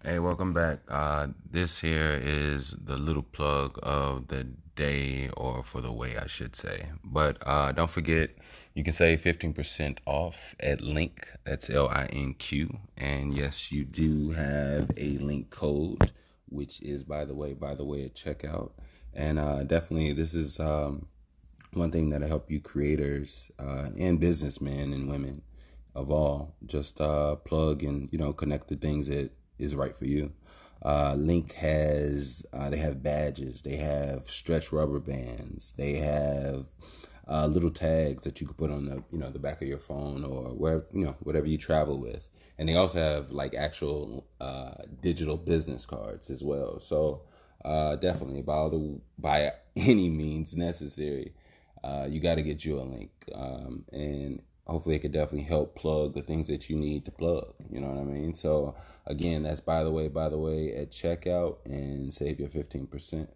Hey, welcome back. This here is the little plug of the day, or for the way, I should say. But don't forget, you can save 15% off at Link. That's LINQ. And yes, you do have a link code, which is by the way, at checkout. And definitely, this is one thing that'll help you creators and businessmen and women of all just plug and connect the things that is right for you. Link has they have badges, they have stretch rubber bands, they have little tags that you can put on the back of your phone or wherever whatever you travel with, and they also have like actual digital business cards as well. So definitely by any means necessary, you got to get you a link, and hopefully it could definitely help plug the things that you need to plug. You know what I mean? So again, that's by the way at checkout, and save your 15%.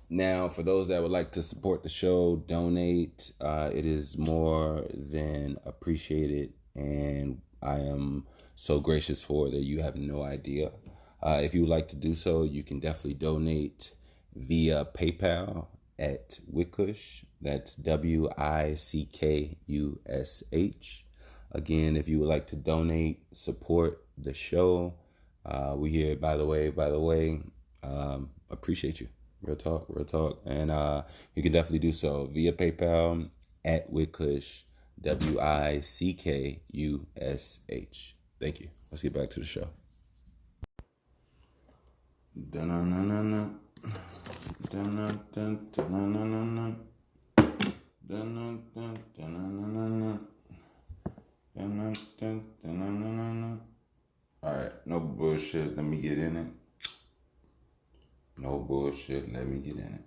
Now, for those that would like to support the show, donate. It is more than appreciated, and I am so gracious for that you have no idea. If you would like to do so, you can definitely donate via PayPal at Wickush. That's WICKUSH. Again, if you would like to donate, support the show, we here, by the way, appreciate you. Real talk, real talk. And you can definitely do so via PayPal at Wickush, WICKUSH. Thank you. Let's get back to the show. Dun-dun-dun-dun-dun. Dun-dun-dun, dun-dun-dun-dun. Dun-dun-dun, dun-dun-dun-dun. Dun-dun-dun, dun-dun-dun-dun. All right, no bullshit. Let me get in it. No bullshit. Let me get in it.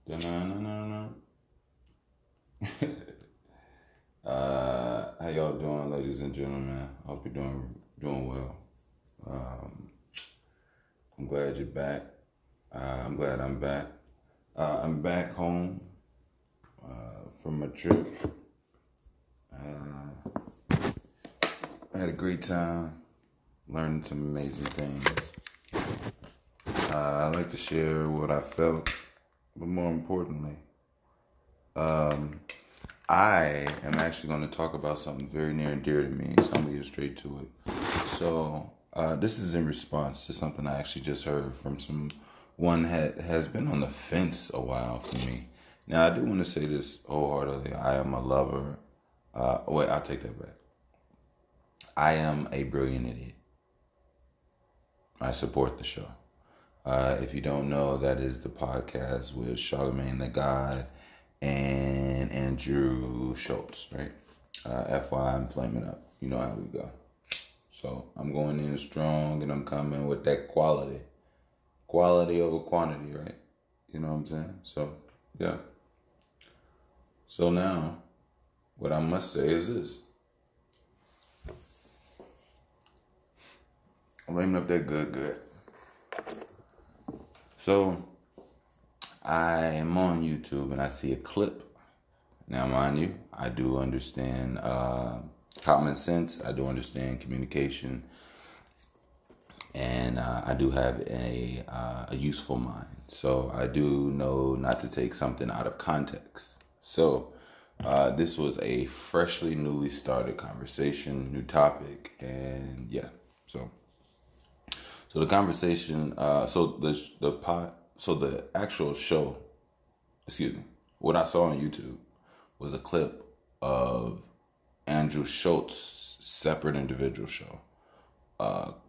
Dun-dun-dun-dun-dun. How y'all doing, ladies and gentlemen? I hope you're doing well. I'm glad you're back. I'm glad I'm back. I'm back home from a trip. I had a great time, learning some amazing things. I like to share what I felt, but more importantly, I am actually going to talk about something very near and dear to me, so I'm going to get straight to it. So, this is in response to something I actually just heard from one that has been on the fence a while for me. Now, I do want to say this wholeheartedly. I am a lover. Wait, I'll take that back. I am a brilliant idiot. I support the show. If you don't know, that is the podcast with Charlemagne the God and Andrew Schultz, right? FYI, I'm flaming up. You know how we go. So I'm going in strong, and I'm coming with that quality. Quality over quantity, right? You know what I'm saying? So, yeah. So now, what I must say is this. I'm laying up that good. So, I am on YouTube and I see a clip. Now, mind you, I do understand common sense. I do understand communication. And I do have a useful mind. So, I do know not to take something out of context. So, this was a newly started conversation, new topic. And yeah, so the conversation, so the actual show, excuse me, what I saw on YouTube was a clip of Andrew Schultz's separate individual show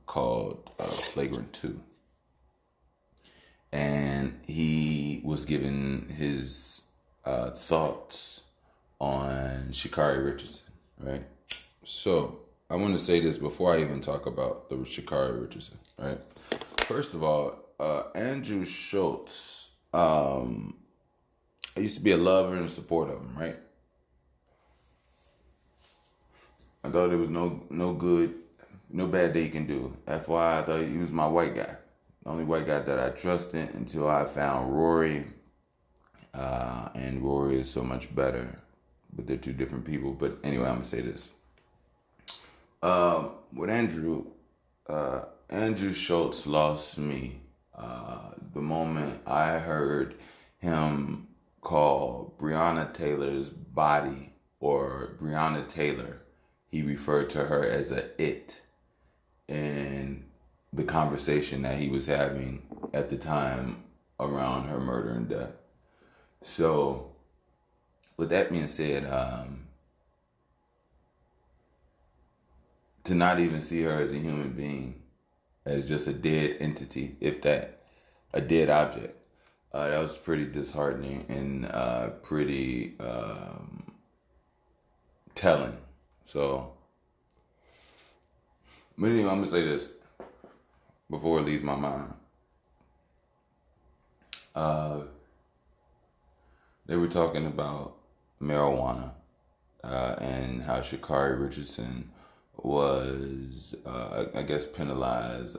called Flagrant 2. And he was giving his thoughts on Sha'cari Richardson, right? So I want to say this before I even talk about the Sha'cari Richardson, right? First of all, Andrew Schultz, I used to be a lover and support of him, right? I thought there was no good, no bad that he can do. FYI, I thought he was my white guy. The only white guy that I trusted until I found Rory. And Rory is so much better, but they're two different people. But anyway, I'm going to say this. With Andrew, Andrew Schultz lost me. The moment I heard him call Breonna Taylor's body or Breonna Taylor, he referred to her as a it in the conversation that he was having at the time around her murder and death. So, with that being said, to not even see her as a human being, as just a dead entity, if that, a dead object, that was pretty disheartening and pretty telling. So, but anyway, I'm gonna say this before it leaves my mind. Uh, they were talking about marijuana and how Sha'cari Richardson was, I guess, penalized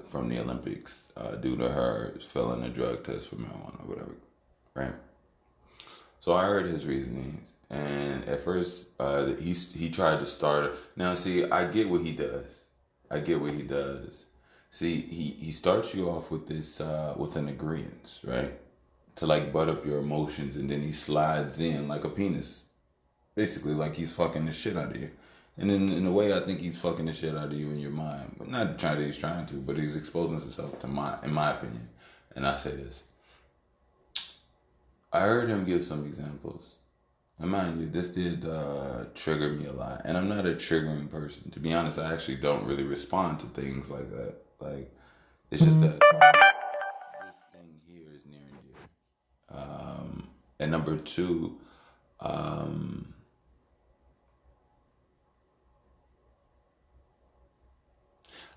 from the Olympics due to her failing a drug test for marijuana or whatever, right? So I heard his reasonings, and at first he tried to start. Now, see, I get what he does. I get what he does. See, he starts you off with this with an agreement, right? To like butt up your emotions, and then he slides in like a penis, basically like he's fucking the shit out of you. And in a way, I think he's fucking the shit out of you in your mind, but not trying that he's trying to, but he's exposing himself to in my opinion. And I say this. I heard him give some examples. And mind you, this did trigger me a lot. And I'm not a triggering person. To be honest, I actually don't really respond to things like that. Like, it's just that this thing here is near and dear. And number two,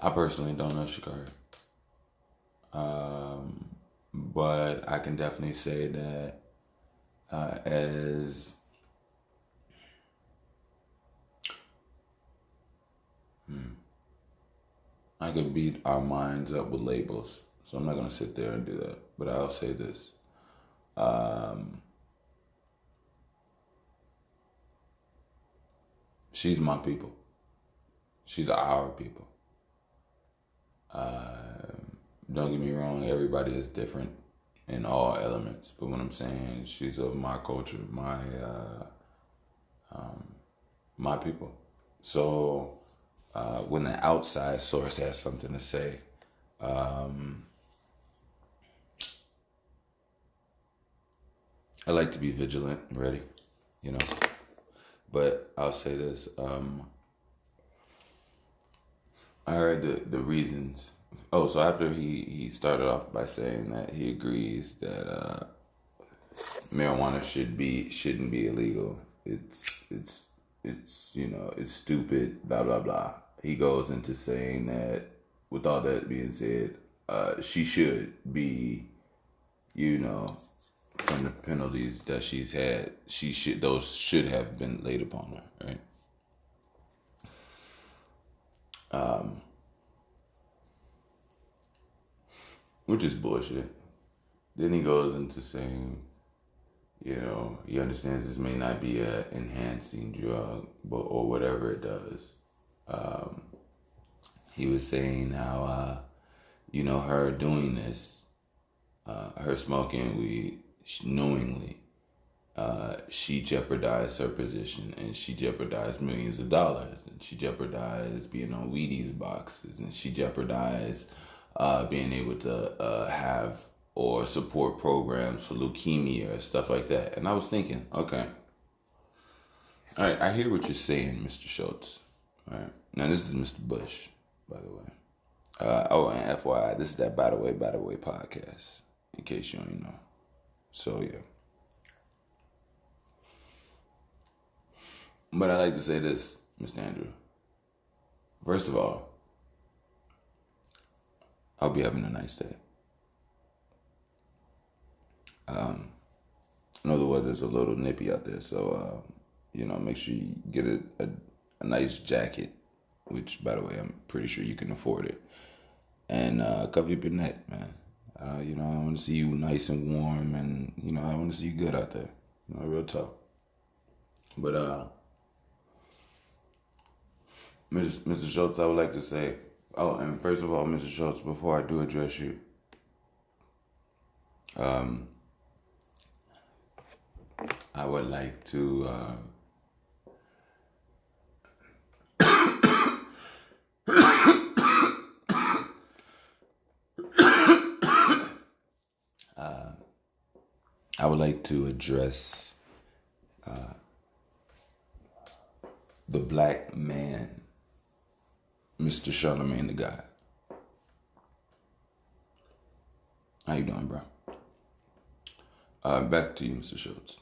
I personally don't know Sha'cari. But I can definitely say that as I could beat our minds up with labels, so I'm not going to sit there and do that. But I'll say this. She's my people. She's our people. Don't get me wrong, everybody is different in all elements. But what I'm saying, she's of my culture, my people. So when the outside source has something to say, I like to be vigilant and ready, you know. But I'll say this. I heard the reasons. Oh, so after he started off by saying that he agrees that marijuana shouldn't be illegal. It's it's stupid. Blah blah blah. He goes into saying that with all that being said, she should be, from the penalties that she's had, those should have been laid upon her, right? Which is bullshit. Then he goes into saying, he understands this may not be a enhancing drug, or whatever it does. He was saying how, her doing this, her smoking weed knowingly, she jeopardized her position, and she jeopardized millions of dollars, and she jeopardized being on Wheaties boxes, and she jeopardized being able to have or support programs for leukemia or stuff like that. And I was thinking, okay, all right, I hear what you're saying, Mr. Schultz. All right, now this is Mr. Bush, by the way. And FYI, this is that By the Way podcast, in case you don't know. So yeah. But I like to say this, Mr. Andrew. First of all, I'll be having a nice day. I know the weather's a little nippy out there, so make sure you get a nice jacket, which, by the way, I'm pretty sure you can afford it, and cover up your neck, man. I want to see you nice and warm, and I want to see you good out there. Real tough. But Mr. Schultz, I would like to say, oh, and first of all, Mr. Schultz, before I do address you, um, I would like to address the black man, Mr. Charlemagne the God. How you doing, bro? Back to you, Mr. Schultz.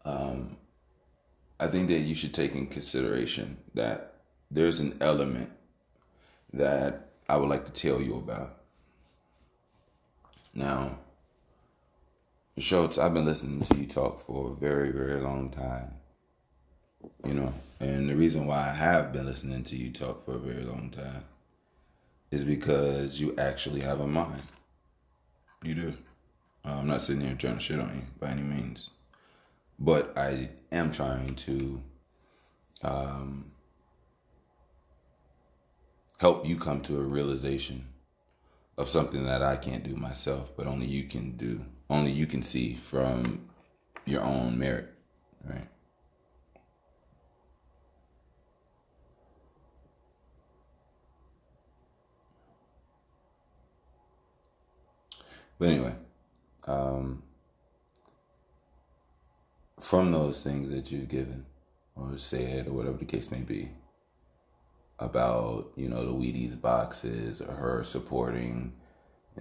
I think that you should take in consideration that there's an element that I would like to tell you about. Now, Schultz, I've been listening to you talk for a very, very long time. And the reason why I have been listening to you talk for a very long time is because you actually have a mind. You do. I'm not sitting here trying to shit on you by any means. But I am trying to help you come to a realization of something that I can't do myself, but only you can do. Only you can see from your own merit, right? But anyway, from those things that you've given or said or whatever the case may be about, the Wheaties boxes or her supporting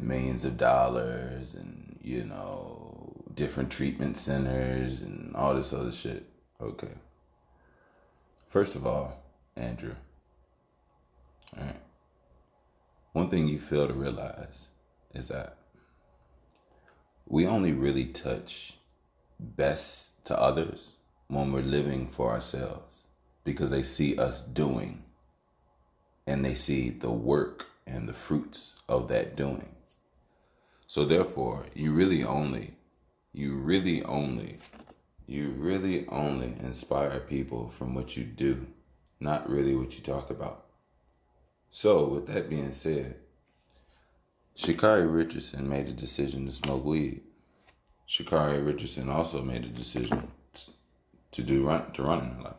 millions of dollars and, different treatment centers and all this other shit. Okay. First of all, Andrew, all right, one thing you fail to realize is that we only really touch best to others when we're living for ourselves, because they see us doing and they see the work and the fruits of that doing. So therefore, you really only inspire people from what you do, not really what you talk about. So with that being said, Sha'cari Richardson made a decision to smoke weed. Sha'cari Richardson also made a decision to run in her life.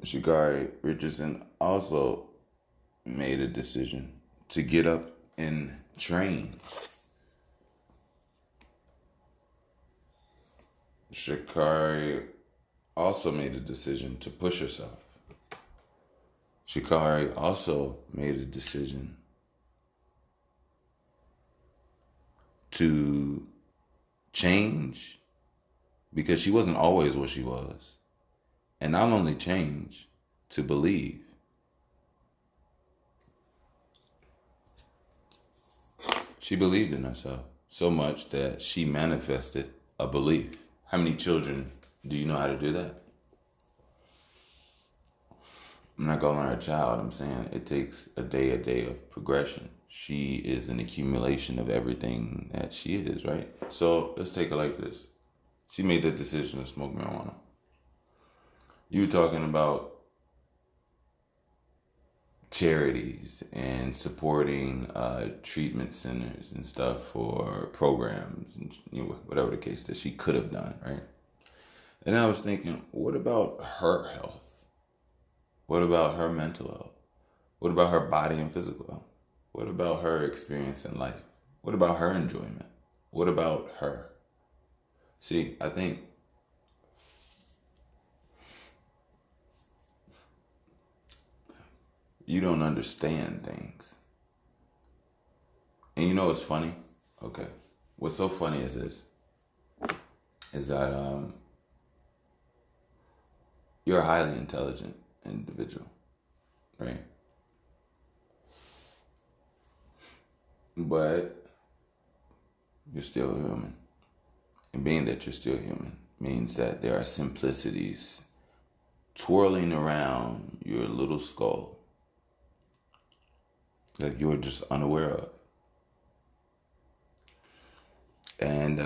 Sha'cari Richardson also made a decision to get up and train. Sha'cari also made a decision to push herself. Sha'cari also made a decision to change, because she wasn't always what she was. And not only change, to believe. She believed in herself so much that she manifested a belief. How many children do you know how to do that? I'm not calling her a child. I'm saying it takes a day of progression. She is an accumulation of everything that she is, right? So let's take it like this. She made that decision to smoke marijuana. You were talking about charities and supporting treatment centers and stuff for programs and whatever the case that she could have done, right? And I was thinking, what about her health? What about her mental health? What about her body and physical health? What about her experience in life? What about her enjoyment? What about her? See, I think you don't understand things. And you know what's funny? Okay. What's so funny is this. Is that you're a highly intelligent individual, right? But you're still human. And being that you're still human means that there are simplicities twirling around your little skull that you're just unaware of. And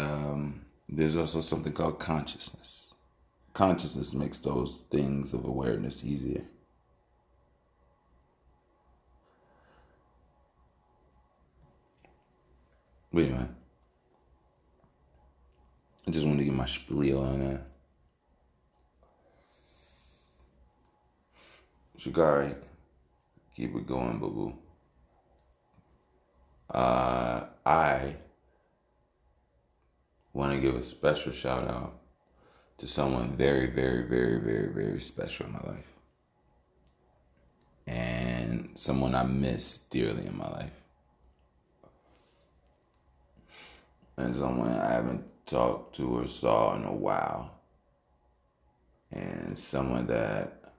there's also something called consciousness. consciousness makes those things of awareness easier. But anyway, I just want to get my spiel on that. Sha'cari, keep it going, boo boo. I want to give a special shout out to someone very, very, very, very, very special in my life. And someone I miss dearly in my life. And someone I haven't talked to or saw in a while. And someone that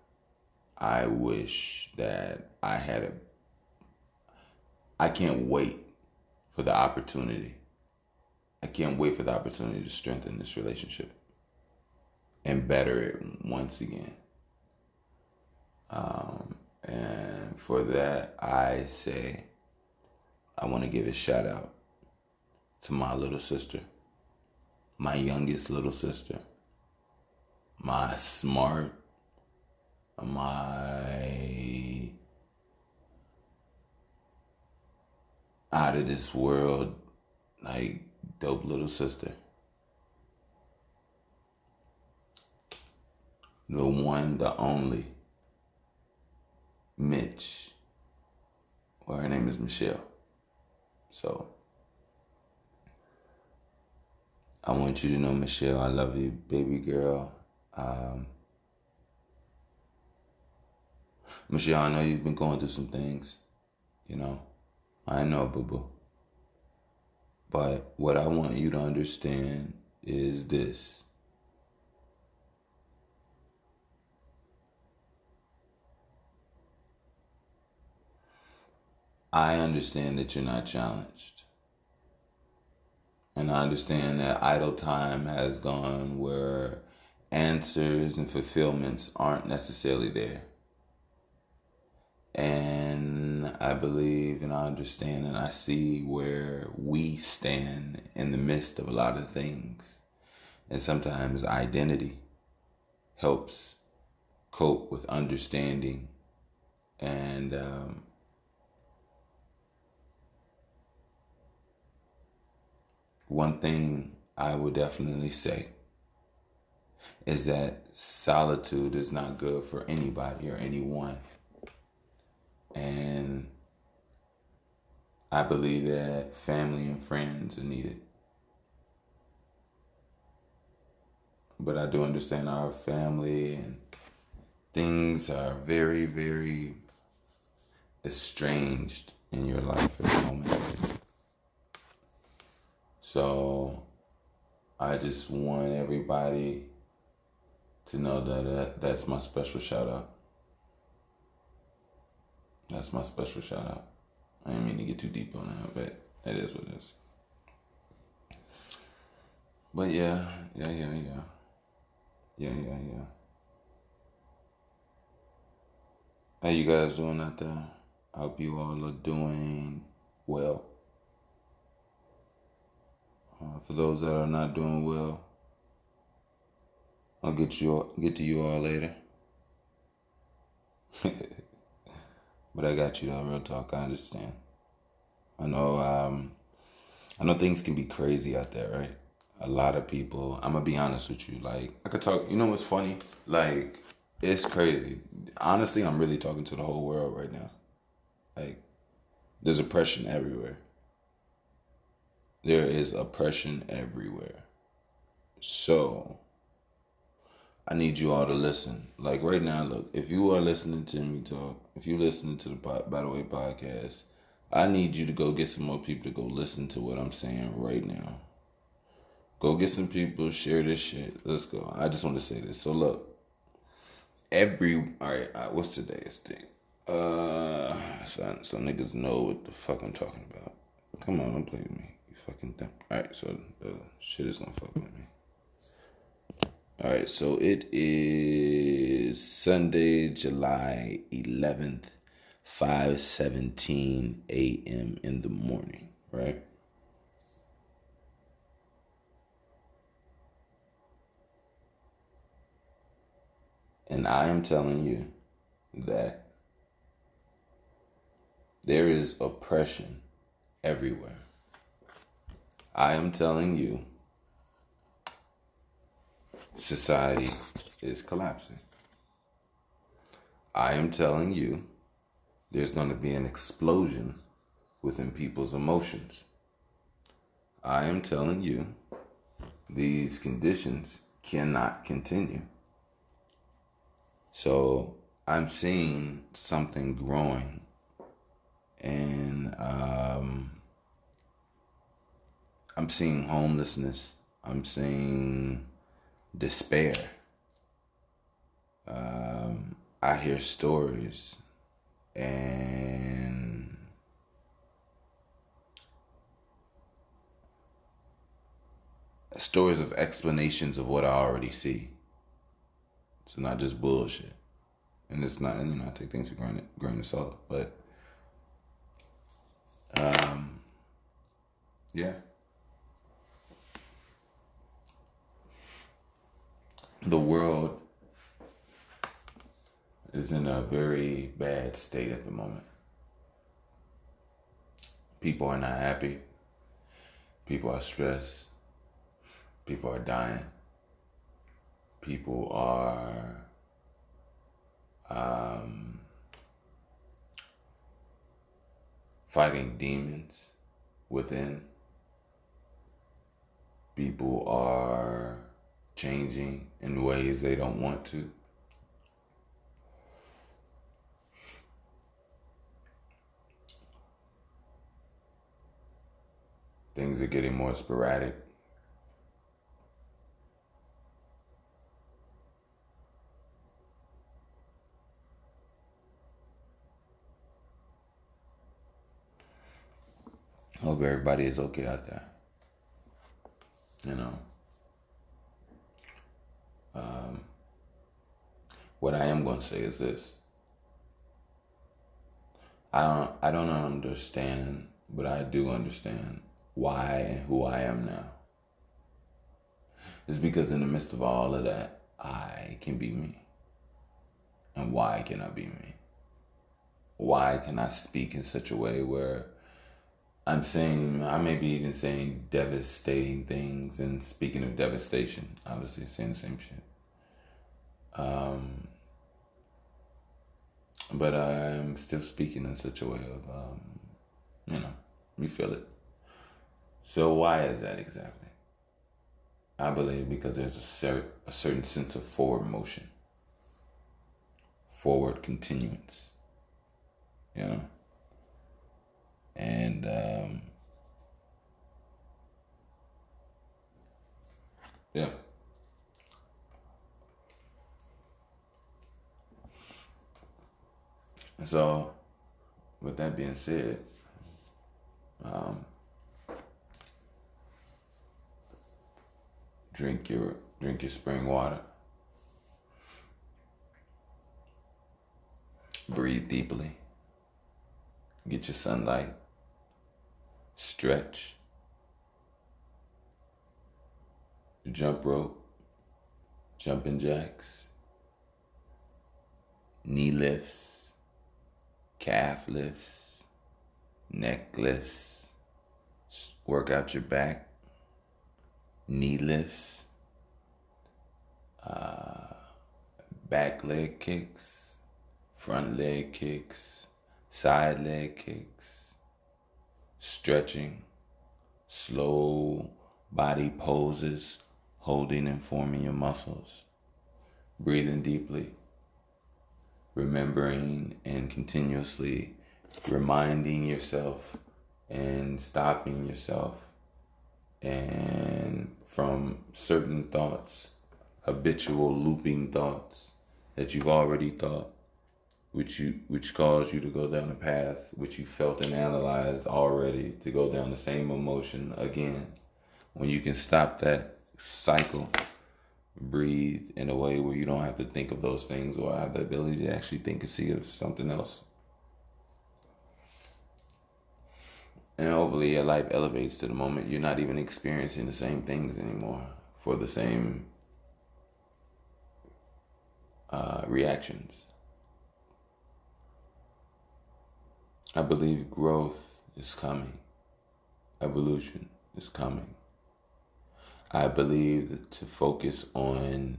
I wish that I can't wait for the opportunity. I can't wait for the opportunity to strengthen this relationship and better it once again. And for that, I say, I want to give a shout out to my little sister, my youngest little sister, my smart, my out of this world, like, dope little sister. The one, the only, Mitch. Well, her name is Michelle. So, I want you to know, Michelle, I love you, baby girl. Michelle, I know you've been going through some things, you know. I know, boo-boo. But what I want you to understand is this. I understand that you're not challenged. And I understand that idle time has gone where answers and fulfillments aren't necessarily there. And I believe and I understand and I see where we stand in the midst of a lot of things. And sometimes identity helps cope with understanding. And one thing I would definitely say is that solitude is not good for anybody or anyone. And I believe that family and friends are needed. But I do understand our family and things are very, very estranged in your life at the moment. So I just want everybody to know that that's my special shout out. That's my special shout out. I didn't mean to get too deep on that, but it is what it is. But yeah. How you guys doing out there? I hope you all are doing well. For those that are not doing well, I'll get to you all later. But I got you though, real talk. I understand. I know things can be crazy out there, right? A lot of people, I'm gonna be honest with you, like, I could talk, you know what's funny? Like, it's crazy. Honestly, I'm really talking to the whole world right now. Like, there's oppression everywhere. There is oppression everywhere. So, I need you all to listen. Like, right now, look, if you are listening to me talk, if you're listening to the By the Way podcast, I need you to go get some more people to go listen to what I'm saying right now. Go get some people, share this shit. Let's go. I just want to say this. So look, all right, what's today's thing? So niggas know what the fuck I'm talking about. Come on, don't play with me. You fucking dumb. All right, so the shit is gonna fuck with me. All right, so it is Sunday, July 11th, 5:17 a.m. in the morning, right? And I am telling you that there is oppression everywhere. I am telling you society is collapsing. I am telling you there's going to be an explosion within people's emotions. I am telling you these conditions cannot continue. So I'm seeing something growing, and I'm seeing homelessness. I'm seeing despair. I hear stories and stories of explanations of what I already see. It's not just bullshit. And it's not, I take things for grain of salt. But, yeah. The world is in a very bad state at the moment. People are not happy. People are stressed. People are dying. People are fighting demons within. People are changing in ways they don't want to. Things are getting more sporadic. Hope everybody is okay out there. What I am going to say is this. I don't understand, but I do understand why and who I am now. It's because in the midst of all of that, I can be me. And why can I be me? Why can I speak in such a way where I may be even saying devastating things, and speaking of devastation, obviously saying the same shit. But I'm still speaking in such a way of, you feel it. So why is that exactly? I believe because there's a certain sense of forward motion, forward continuance, and yeah. So, with that being said, drink your spring water. Breathe deeply. Get your sunlight. Stretch. Jump rope. Jumping jacks. Knee lifts. Calf lifts, neck lifts, work out your back, knee lifts, back leg kicks, front leg kicks, side leg kicks, stretching, slow body poses, holding and forming your muscles, breathing deeply, remembering and continuously reminding yourself and stopping yourself and from certain thoughts, habitual looping thoughts that you've already thought, which caused you to go down a path which you felt and analyzed already to go down the same emotion again. When you can stop that cycle, breathe in a way where you don't have to think of those things or have the ability to actually think and see of something else. And hopefully your life elevates to the moment you're not even experiencing the same things anymore for the same reactions. I believe growth is coming. Evolution is coming. I believe that to focus on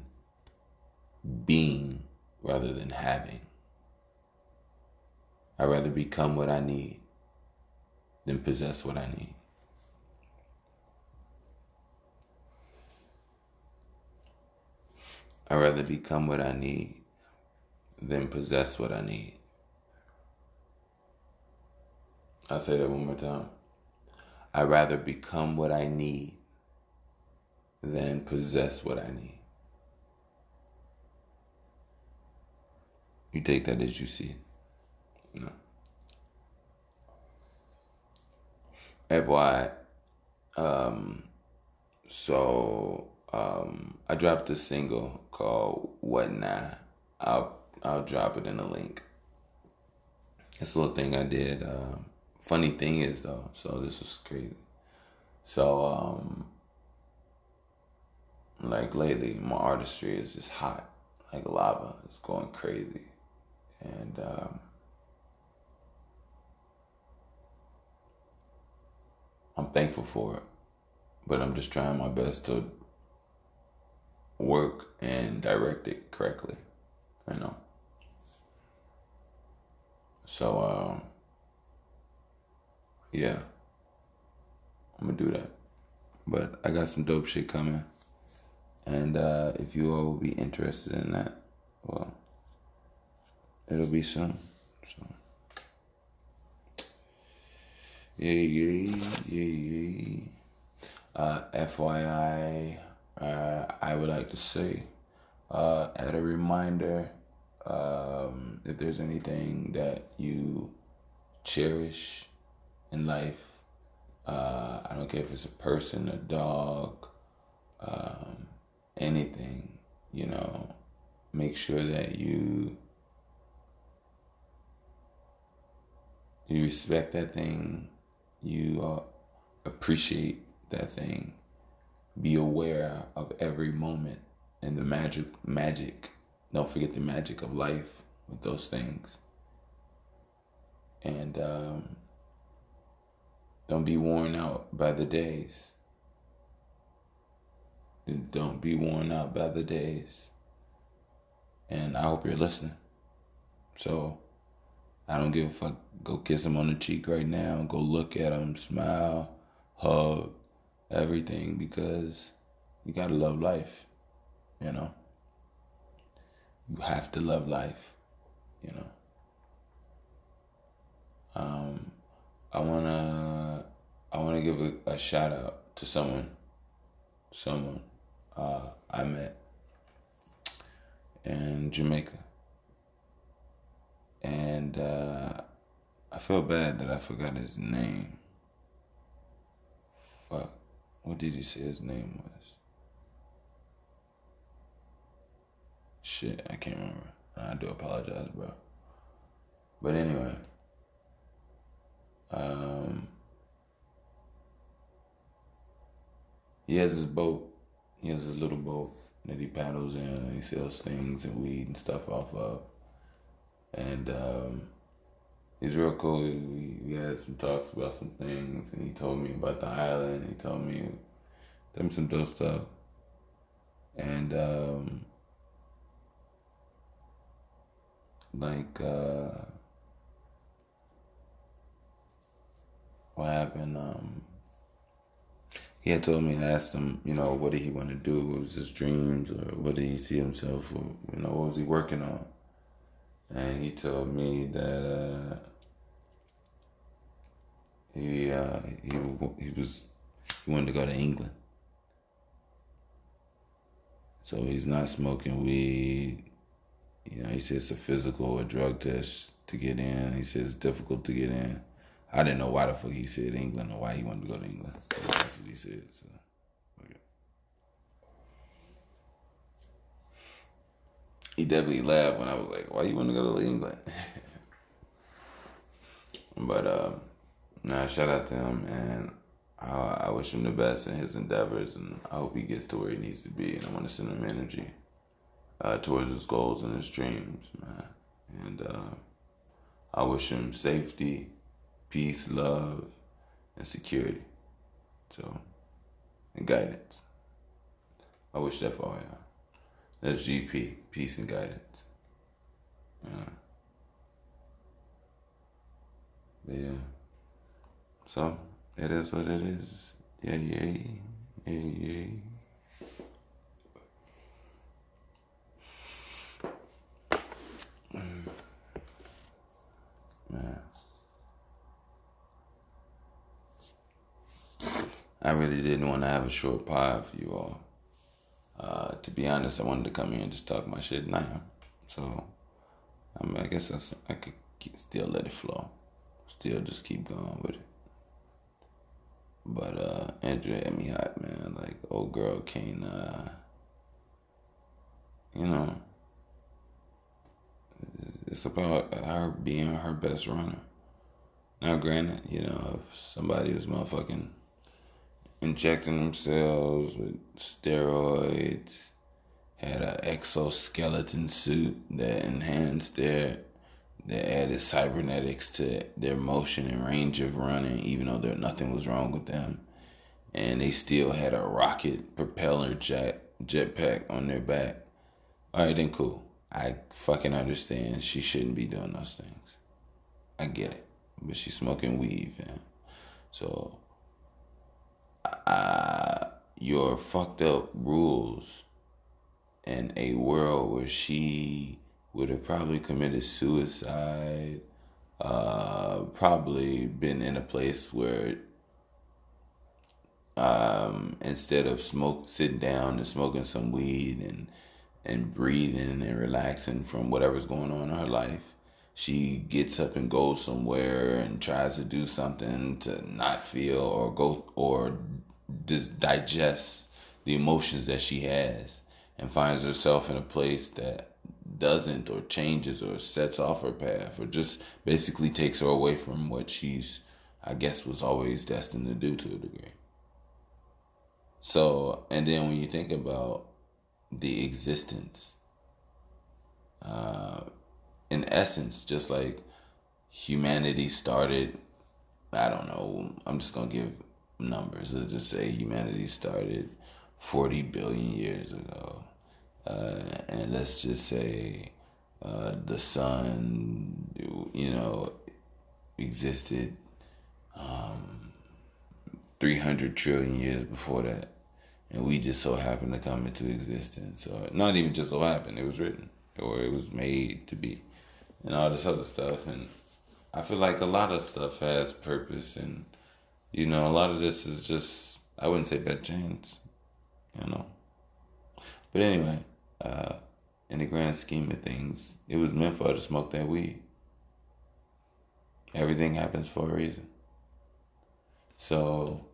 being rather than having. I'd rather become what I need than possess what I need. I'd rather become what I need than possess what I need. I'll say that one more time. I'd rather become what I need than possess what I need. You take that as you see it. You know. FYI, I dropped a single called "What Now." I'll drop it in a link. It's a little thing I did. Funny thing is though, so this was crazy. So like lately, my artistry is just hot, like lava. It's going crazy, and I'm thankful for it. But I'm just trying my best to work and direct it correctly, you know. So yeah, I'm gonna do that. But I got some dope shit coming, and if you all will be interested in that, well, it'll be soon. So yeah. FYI, I would like to say, as a reminder, if there's anything that you cherish in life, I don't care if it's a person, a dog, anything, you know, make sure that you respect that thing, you appreciate that thing, be aware of every moment and the magic. Don't forget the magic of life with those things. And don't be worn out by the days. Don't be worn out by the days. And I hope you're listening. So I don't give a fuck. Go kiss him on the cheek right now. Go look at him, smile, hug, everything, because you gotta love life, you know. You have to love life, you know. I wanna give a shout out to someone I met in Jamaica, and I feel bad that I forgot his name. Fuck, what did he say his name was? Shit, I can't remember. I do apologize, bro. But anyway, he has his boat. He has his little boat that he paddles in, and he sells things and weed and stuff off of. And he's real cool. We had some talks about some things, and he told me about the island. He told me some dope stuff. And what happened? He had told me, I asked him, you know, what did he want to do? What was his dreams, or what did he see himself, or, you know, what was he working on? And he told me that he wanted to go to England. So he's not smoking weed. You know, he said it's a physical or drug test to get in. He said it's difficult to get in. I didn't know why the fuck he said England or why he wanted to go to England. That's what he said. So, okay. He definitely laughed when I was like, "Why you want to go to England?" But nah, shout out to him, and I wish him the best in his endeavors, and I hope he gets to where he needs to be. And I want to send him energy. towards his goals and his dreams, man. And I wish him safety, peace, love, and security. So, and guidance. I wish that for all y'all. That's GP, peace and guidance. Yeah. But yeah. So, it is what it is. Yeah, yeah, yeah, yeah. Man. I really didn't want to have a short pod for you all. To be honest, I wanted to come here and just talk my shit now. So, I guess I could still let it flow. Still just keep going with it. But Andrea had me hot, man. Like, old girl can't, you know, it's about her being her best runner. Now, granted, if somebody was motherfucking injecting themselves with steroids, had an exoskeleton suit that enhanced that added cybernetics to their motion and range of running, even though nothing was wrong with them, and they still had a rocket propeller jetpack on their back. All right, then cool. I fucking understand she shouldn't be doing those things. I get it, but she's smoking weed, man. So, your fucked up rules in a world where she would have probably committed suicide, probably been in a place where instead of sitting down and smoking some weed and breathing and relaxing from whatever's going on in her life, she gets up and goes somewhere and tries to do something to not feel or go or digest the emotions that she has, and finds herself in a place that doesn't or changes or sets off her path or just basically takes her away from what she's, I guess, was always destined to do to a degree. So, and then when you think about the existence, in essence, just like humanity started, I don't know, I'm just going to give numbers. Let's just say humanity started 40 billion years ago. And let's just say the sun, existed 300 trillion years before that. And we just so happened to come into existence. Or not even just so happened, it was written. Or it was made to be. And all this other stuff. And I feel like a lot of stuff has purpose. And, a lot of this is just, I wouldn't say bad chance. But anyway, in the grand scheme of things, it was meant for her to smoke that weed. Everything happens for a reason. So,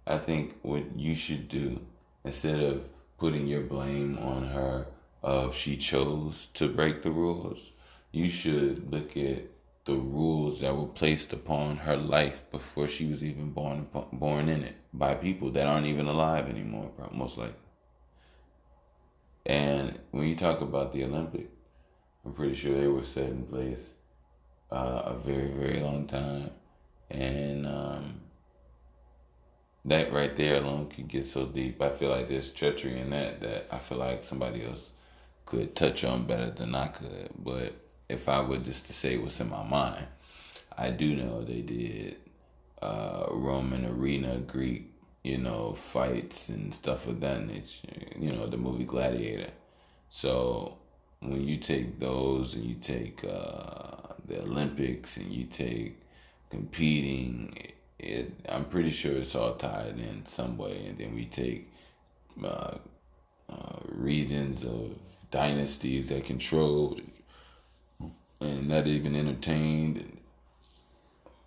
I think what you should do, instead of putting your blame on her of she chose to break the rules, you should look at the rules that were placed upon her life before she was even born in it by people that aren't even alive anymore, most likely. And when you talk about the Olympics, I'm pretty sure they were set in place a very, very long time. And that right there alone could get so deep. I feel like there's treachery in that I feel like somebody else could touch on better than I could. But if I were just to say what's in my mind, I do know they did Roman arena Greek, fights and stuff of that nature, the movie Gladiator. So when you take those and you take the Olympics and you take competing, I'm pretty sure it's all tied in some way. And then we take regions of dynasties that controlled and not even entertained, and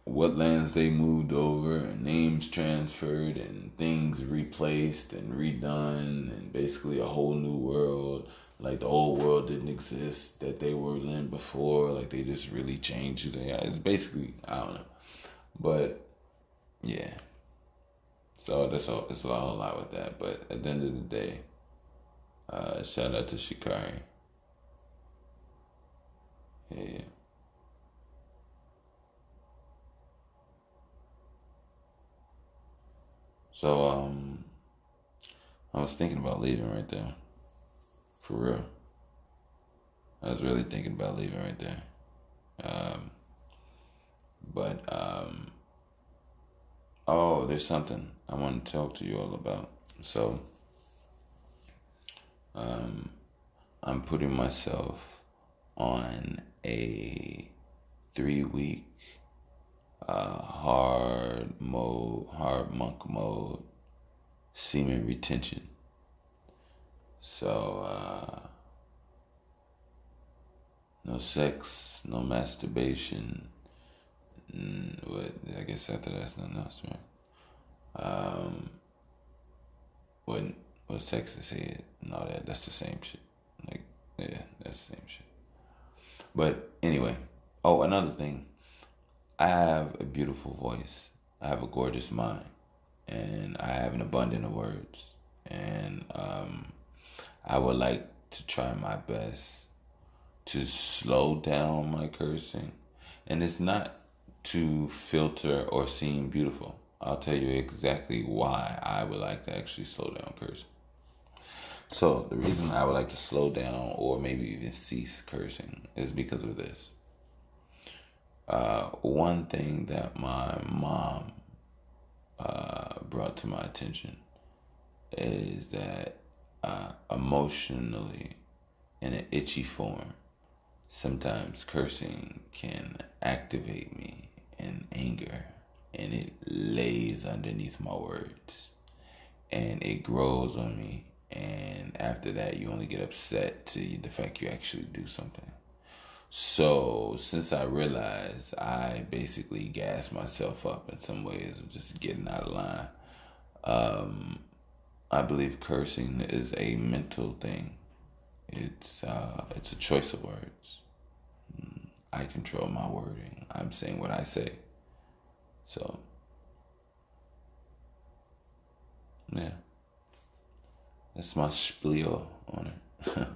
what lands they moved over, and names transferred, and things replaced and redone, and basically a whole new world. Like the old world didn't exist that they were in before. Like they just really changed who they are. It's basically, I don't know. But yeah. So that's a whole lot with that. But at the end of the day, Shout out to Sha'cari. Yeah. So I was thinking about leaving right there. For real. I was really thinking about leaving right there. Um, but oh, there's something I want to talk to you all about. So um, I'm putting myself on a 3 week hard monk mode semen retention. So no sex, no masturbation. What I guess after that's nothing else, right? Um, when sex is head and all that, that's the same shit. Like, yeah, that's the same shit. But anyway, oh, another thing, I have a beautiful voice. I have a gorgeous mind, and I have an abundance of words. And I would like to try my best to slow down my cursing. And it's not to filter or seem beautiful. I'll tell you exactly why I would like to actually slow down cursing. So the reason I would like to slow down or maybe even cease cursing is because of this. One thing that my mom brought to my attention is that emotionally, in an itchy form, sometimes cursing can activate me in anger, and it lays underneath my words and it grows on me. And after that, you only get upset to the fact you actually do something. So since I realized I basically gas myself up in some ways of just getting out of line, I believe cursing is a mental thing. It's a choice of words. I control my wording. I'm saying what I say. So yeah, that's my spiel on it.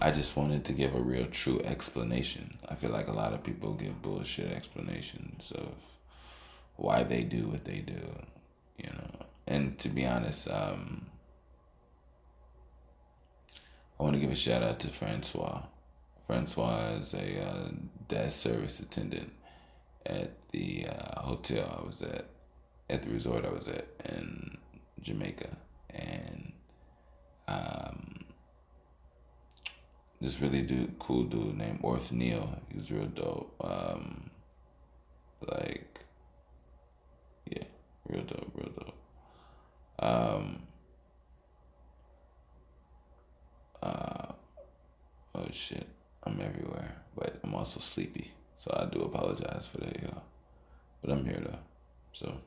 I just wanted to give a real true explanation. I feel like a lot of people give bullshit explanations of why they do what they do, you know. And to be honest, I want to give a shout out to Francois. Francois is a desk service attendant at the hotel I was at the resort I was at in Jamaica, and this really cool dude named Orth Neal. He was real dope. Like, yeah, real dope, real dope. Um, oh shit, I'm everywhere, but I'm also sleepy, so I do apologize for that, y'all. But I'm here though, so.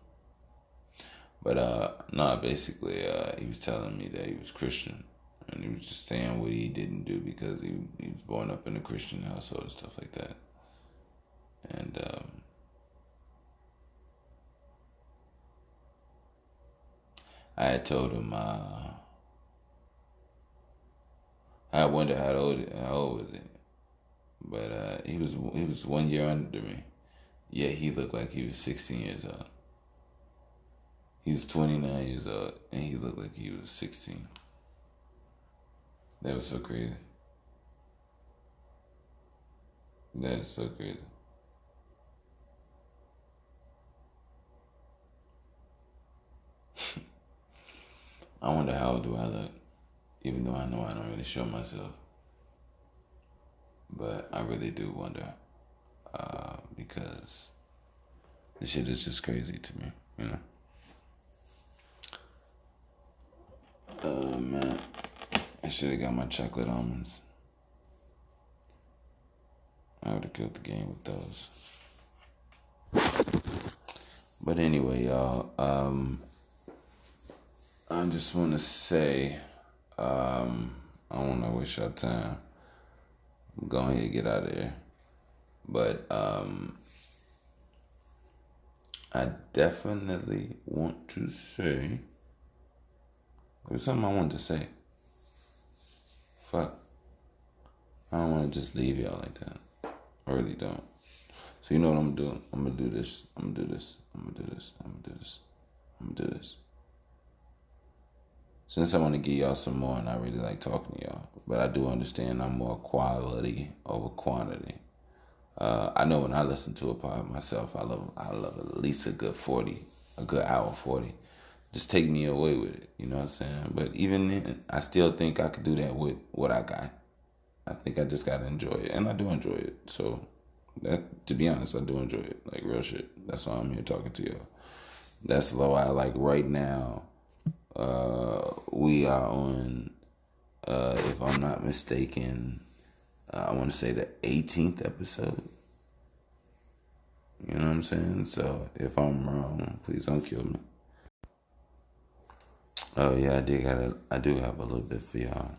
But no, basically, he was telling me that he was Christian, and he was just saying what he didn't do because he was born up in a Christian household and stuff like that. And I had told him, I wonder how old was he, but he was 1 year under me. Yet he looked like he was 16 years old. He was 29 years old, and he looked like he was 16. That was so crazy. That is so crazy. I wonder how old do I look, even though I know I don't really show myself. But I really do wonder, because this shit is just crazy to me, you know? Oh, man. I should have got my chocolate almonds. I would have killed the game with those. But anyway, y'all, I just want to say, I don't want to waste your time. Go ahead and get out of here. But I definitely want to say It was something I wanted to say. Fuck. I don't want to just leave y'all like that. I really don't. So you know what I'm gonna do? I'm gonna do this. I'm gonna do this. I'm gonna do this. I'm gonna do this. I'm gonna do this. Since I want to give y'all some more, and I really like talking to y'all, but I do understand I'm more quality over quantity. I know when I listen to a pod myself, I love at least a good 40, a good hour 40. Just take me away with it, you know what I'm saying? But even then, I still think I could do that with what I got. I think I just gotta enjoy it, and I do enjoy it. So, that to be honest, I do enjoy it, like real shit. That's why I'm here talking to y'all. That's why I like right now. We are on, if I'm not mistaken, I want to say the 18th episode. You know what I'm saying? So if I'm wrong, please don't kill me. Oh yeah, I do have a little bit for y'all.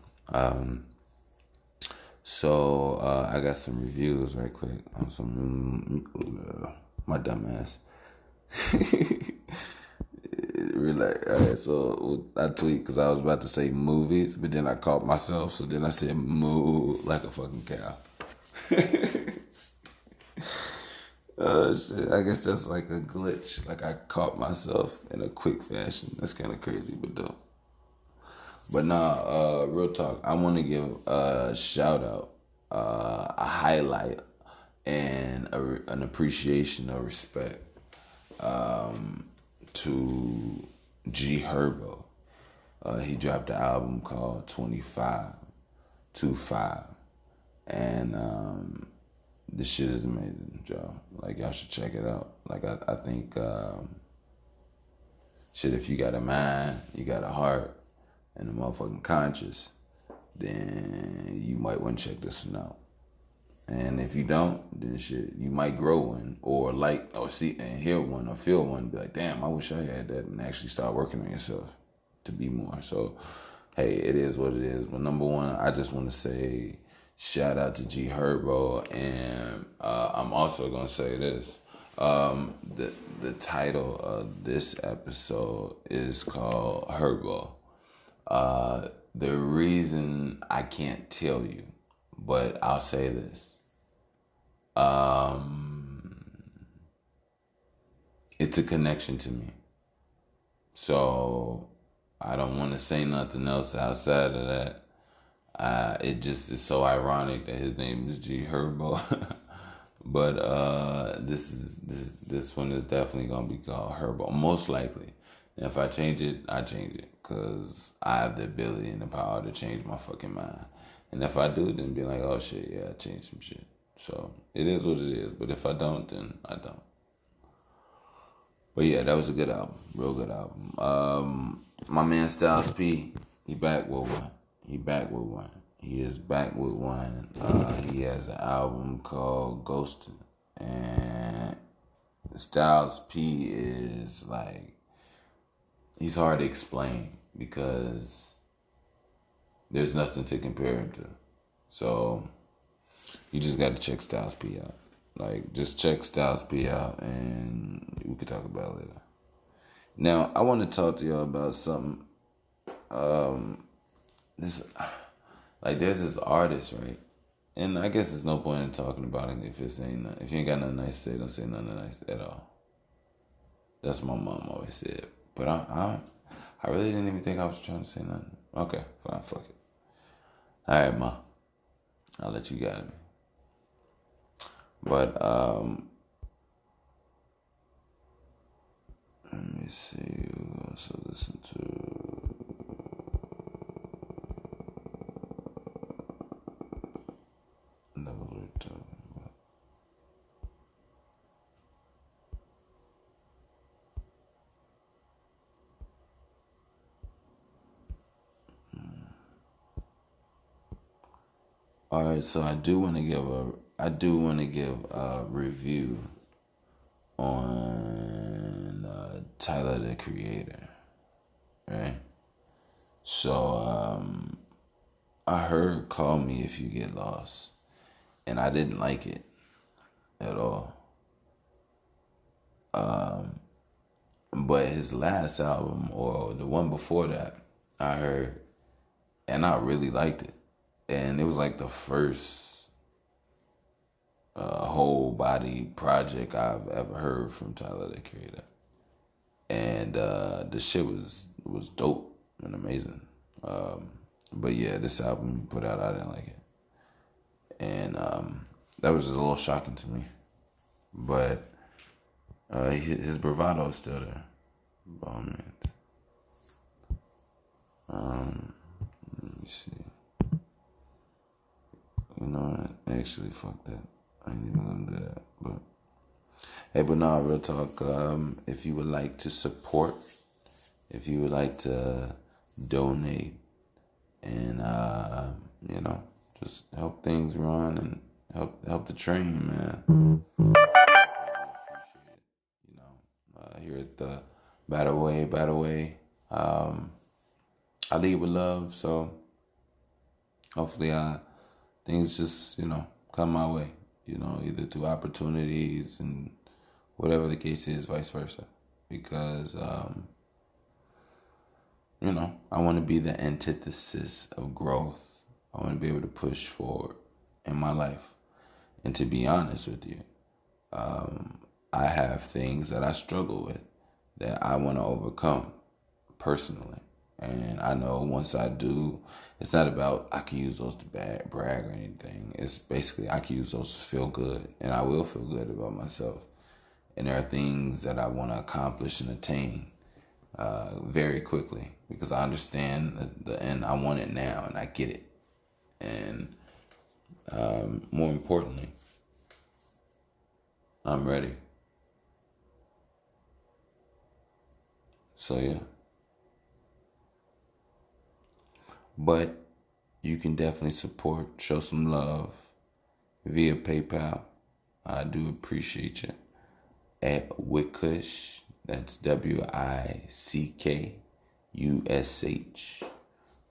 So I got some reviews right quick on some my dumb ass. Relax. All right, so I tweet because I was about to say movies, but then I caught myself, so then I said moo like a fucking cow. Oh shit! I guess that's like a glitch. Like I caught myself in a quick fashion. That's kind of crazy, but dope. But nah, real talk. I want to give a shout out, a highlight, and an appreciation or respect to G Herbo. He dropped an album called 25, 25, and this shit is amazing, Joe. Like y'all should check it out. Like I think, shit, if you got a mind, you got a heart, and a motherfucking conscience, then you might want to check this one out. And if you don't, then shit, you might grow one or like or see and hear one or feel one and be like, damn, I wish I had that, and actually start working on yourself to be more. So, hey, it is what it is. But number one, I just want to say shout out to G Herbo, and I'm also gonna say this. The title of this episode is called Herbo. The reason I can't tell you, but I'll say this. It's a connection to me. So I don't want to say nothing else outside of that. It just is so ironic that his name is G Herbo. But this one is definitely gonna be called Herbo, most likely. And if I change it, I change it because I have the ability and the power to change my fucking mind. And if I do, then be like, oh shit, yeah, I changed some shit. So it is what it is. But if I don't, then I don't. But yeah, that was a good album, real good album. My man Styles P, he back with one. He back with one. He is back with one. He has an album called Ghostin', and Styles P is like, he's hard to explain because there's nothing to compare him to. So you just got to check Styles P out. Like, just check Styles P out, and we could talk about it later. Now, I want to talk to y'all about something. This, like, there's this artist, right? And I guess there's no point in talking about it if if you ain't got nothing nice to say, don't say nothing nice at all. That's what my mom always said. But I really didn't even think I was trying to say nothing. Okay, fine, fuck it. All right, ma, I'll let you guide me. But let me see. Who else I listen to? Never really talking about. All right, so I do want to give a review on Tyler the Creator, right? So I heard "Call Me If You Get Lost," and I didn't like it at all. But his last album, or the one before that, I heard, and I really liked it. And it was like the first whole body project I've ever heard from Tyler the Creator. And the shit was dope and amazing. Um, but yeah, this album he put out, I didn't like it, and that was just a little shocking to me. But his bravado is still there. Bum it. Let me see. You know what? Actually, fuck that. I ain't even gonna do that. But hey, but nah, real talk. If you would like to support, if you would like to donate, and you know, just help things run and help the train, man. Appreciate it. You know, here at the Battle Way, I lead with love, so hopefully, things just come my way. Either through opportunities and whatever the case is, vice versa. Because I want to be the antithesis of growth. I want to be able to push forward in my life. And to be honest with you, I have things that I struggle with that I want to overcome personally. And I know once I do, it's not about I can use those to brag or anything. It's basically I can use those to feel good. And I will feel good about myself. And there are things that I want to accomplish and attain very quickly because I understand the end. I want it now and I get it. And more importantly, I'm ready. So yeah. But you can definitely support, show some love via PayPal. I do appreciate you. At Wickush, that's WICKUSH.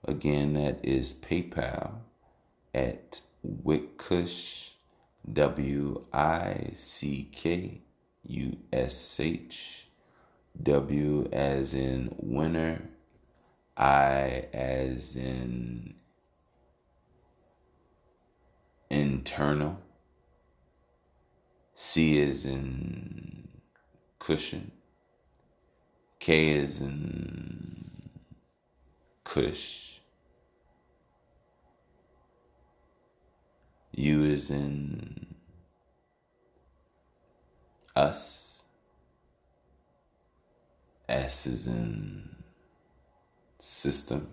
Again, that is PayPal at Wickush, WICKUSH. W as in winner, I as in internal, C as in cushion, K as in cush, U as in us, S as in system,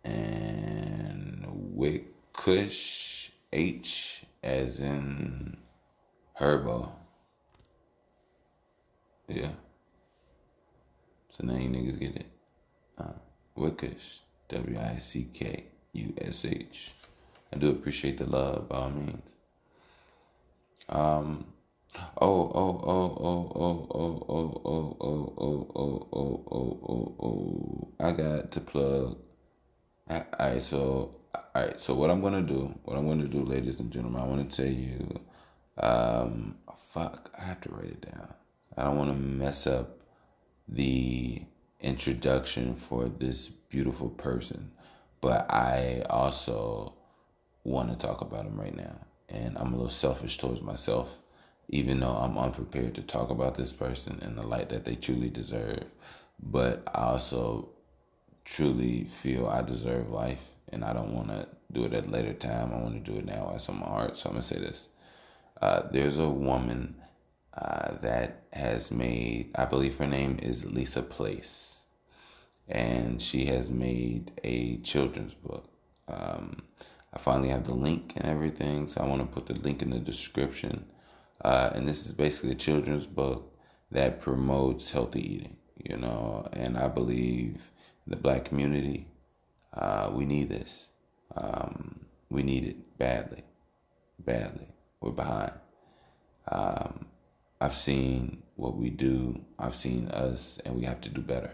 and Wickush, H as in Herbo. Yeah. So now you niggas get it. Wickush, WICKUSH. I do appreciate the love by all means. I got to plug. Alright, so what I'm gonna do, ladies and gentlemen, I wanna tell you, fuck, I have to write it down. I don't wanna mess up the introduction for this beautiful person, but I also want to talk about him right now. And I'm a little selfish towards myself, even though I'm unprepared to talk about this person in the light that they truly deserve. But I also truly feel I deserve life, and I don't want to do it at a later time. I want to do it now. It's on my heart. So I'm going to say this. There's a woman that has made, I believe her name is Lisa Place, and she has made a children's book. I finally have the link and everything, so I want to put the link in the description. And this is basically a children's book that promotes healthy eating, and I believe in the Black community, we need this. We need it badly. We're behind. I've seen what we do. I've seen us, and we have to do better.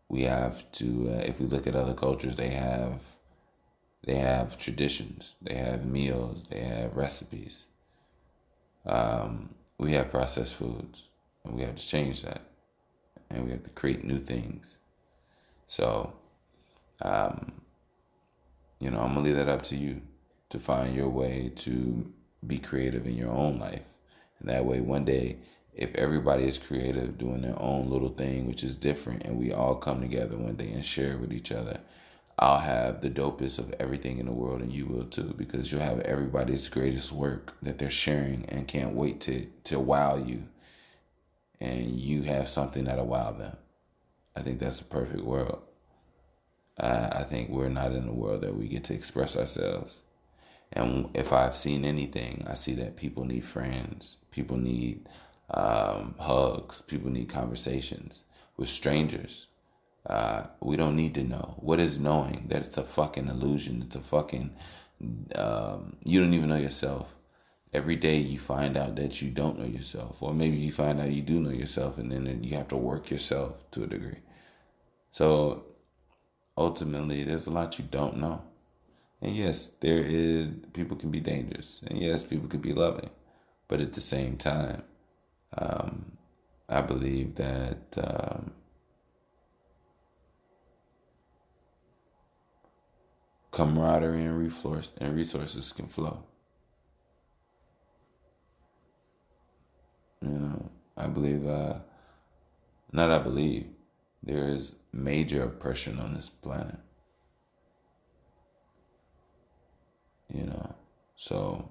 We have to. If we look at other cultures, they have traditions. They have meals. They have recipes. We have processed foods. And we have to change that. And we have to create new things. So, I'm going to leave that up to you to find your way to be creative in your own life. And that way, one day, if everybody is creative doing their own little thing, which is different, and we all come together one day and share with each other, I'll have the dopest of everything in the world, and you will too, because you'll have everybody's greatest work that they're sharing and can't wait to wow you. And you have something that'll wow them. I think that's a perfect world. I think we're not in a world that we get to express ourselves. And if I've seen anything, I see that people need friends. People need hugs. People need conversations with strangers. We don't need to know. What is knowing? That it's a fucking illusion. It's a fucking, you don't even know yourself. Every day you find out that you don't know yourself. Or maybe you find out you do know yourself, and then you have to work yourself to a degree. So ultimately, there's a lot you don't know. And yes, people can be dangerous. And yes, people can be loving. But at the same time, I believe that camaraderie and resources can flow. I believe, there is major oppression on this planet. So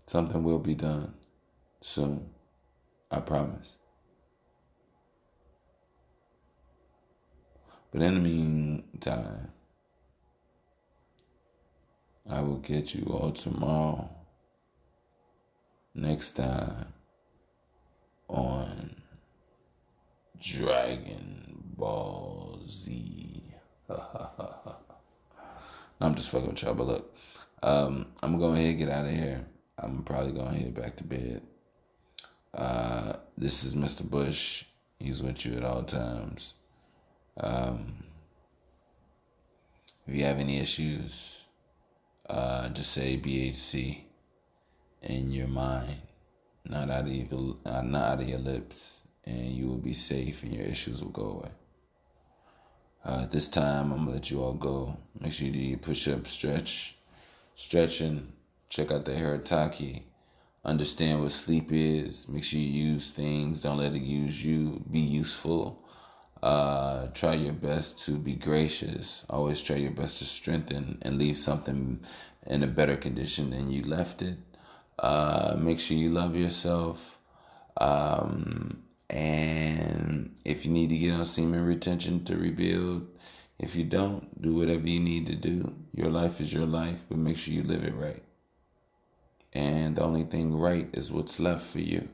something will be done soon. I promise. But in the meantime, I will get you all tomorrow, next time, on Dragon Ball Z. I'm just fucking with y'all, but look, I'm gonna go ahead and get out of here. I'm probably gonna head back to bed. This is Mr. Bush. He's with you at all times. If you have any issues, just say BHC in your mind, not out of your lips, and you will be safe and your issues will go away. This time, I'm going to let you all go. Make sure you do your push-up, stretching, check out the Harataki, understand what sleep is, make sure you use things, don't let it use you, be useful. Try your best to be gracious. Always try your best to strengthen and leave something in a better condition than you left it. Make sure you love yourself. And if you need to get on semen retention to rebuild, if you don't, do whatever you need to do. Your life is your life, but make sure you live it right. And the only thing right is what's left for you.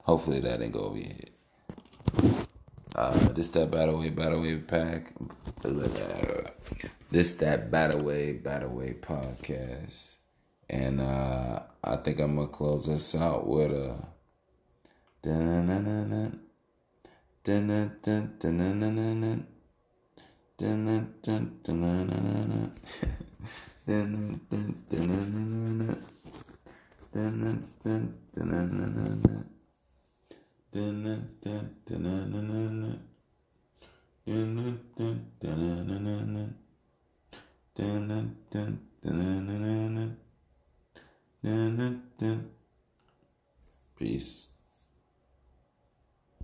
Hopefully that didn't go over your head. This that Battle Wave pack. This that Battle Wave podcast. And I think I'm gonna close us out with a peace.